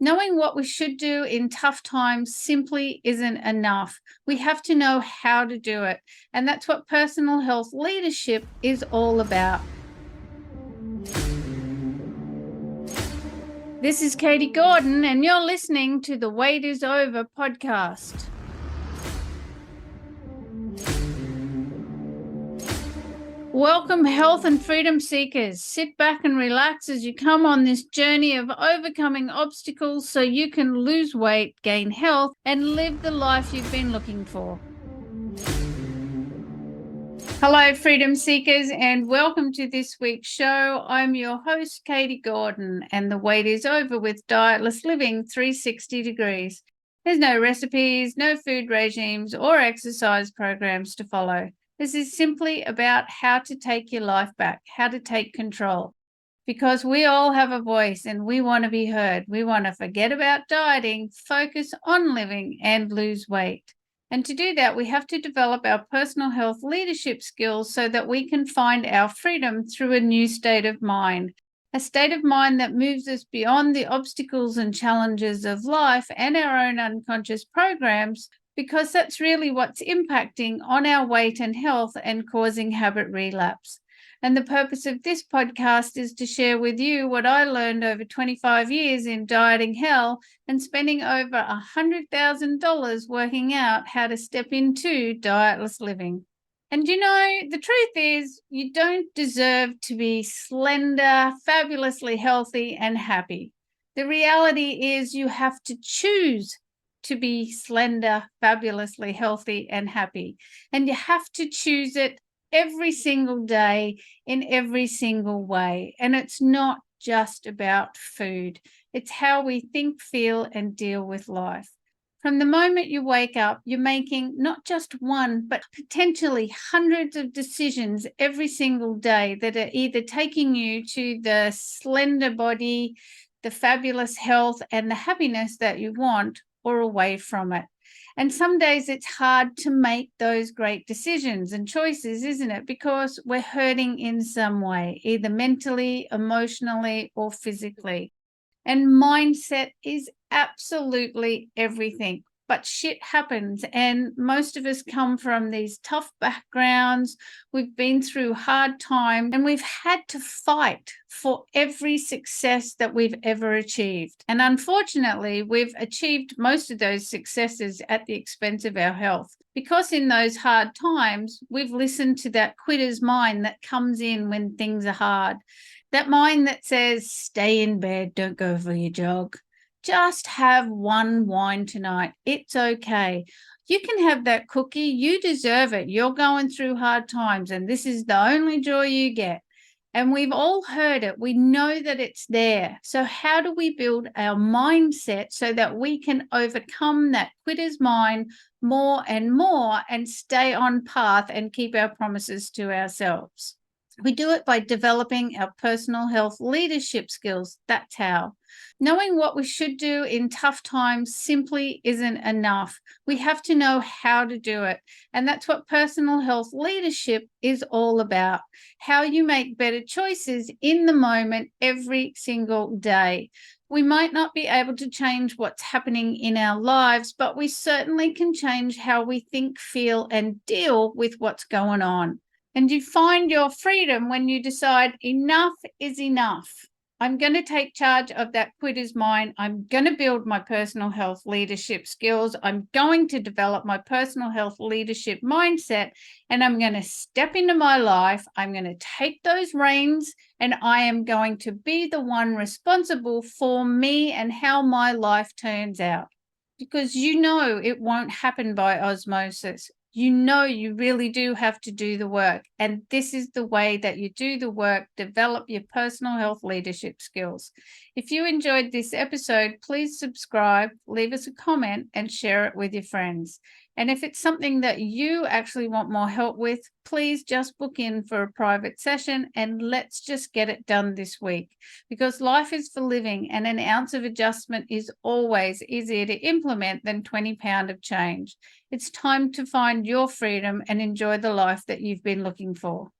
Knowing what we should do in tough times simply isn't enough. We have to know how to do it. And that's what personal health leadership is all about. This is Katie Gordon, and you're listening to the Wait is Over podcast. Welcome, health and freedom seekers. Sit back and relax as you come on this journey of overcoming obstacles so you can lose weight, gain health, and live the life you've been looking for. Hello, freedom seekers, and welcome to this week's show. I'm your host, Katie Gordon, and the wait is over with Dietless Living 360 degrees. There's no recipes, no food regimes, or exercise programs to follow. This is simply about how to take your life back, how to take control. Because we all have a voice and we want to be heard. We want to forget about dieting, focus on living, and lose weight. And to do that, we have to develop our personal health leadership skills so that we can find our freedom through a new state of mind, a state of mind that moves us beyond the obstacles and challenges of life and our own unconscious programs, because that's really what's impacting on our weight and health and causing habit relapse. And the purpose of this podcast is to share with you what I learned over 25 years in dieting hell and spending over $100,000 working out how to step into dietless living. And you know, the truth is, you don't deserve to be slender, fabulously healthy, and happy. The reality is you have to choose to be slender, fabulously healthy, and happy. And you have to choose it every single day in every single way. And it's not just about food. It's how we think, feel, and deal with life. From the moment you wake up, you're making not just one, but potentially hundreds of decisions every single day that are either taking you to the slender body, the fabulous health, and the happiness that you want, or away from it. And some days it's hard to make those great decisions and choices, isn't it? Because we're hurting in some way, either mentally, emotionally, or physically. And mindset is absolutely everything. But shit happens, and most of us come from these tough backgrounds. We've been through hard times, and we've had to fight for every success that we've ever achieved. And unfortunately, we've achieved most of those successes at the expense of our health. Because in those hard times, we've listened to that quitter's mind that comes in when things are hard. That mind that says, stay in bed, don't go for your jog. Just have one wine tonight. It's okay. You can have that cookie. You deserve it. You're going through hard times, and this is the only joy you get. And we've all heard it. We know that it's there. So how do we build our mindset so that we can overcome that quitter's mind more and more and stay on path and keep our promises to ourselves? We do it by developing our personal health leadership skills. That's how. Knowing what we should do in tough times simply isn't enough. We have to know how to do it. And that's what personal health leadership is all about. How you make better choices in the moment every single day. We might not be able to change what's happening in our lives, but we certainly can change how we think, feel, and deal with what's going on. And you find your freedom when you decide enough is enough. I'm going to take charge of that quitter's mind. I'm going to build my personal health leadership skills. I'm going to develop my personal health leadership mindset, and I'm going to step into my life. I'm going to take those reins, and I am going to be the one responsible for me and how my life turns out. Because you know it won't happen by osmosis. You know you really do have to do the work. And this is the way that you do the work, develop your personal health leadership skills. If you enjoyed this episode, please subscribe, leave us a comment, and share it with your friends. And if it's something that you actually want more help with, please just book in for a private session and let's just get it done this week. Because life is for living, and an ounce of adjustment is always easier to implement than 20 pounds of change. It's time to find your freedom and enjoy the life that you've been looking for.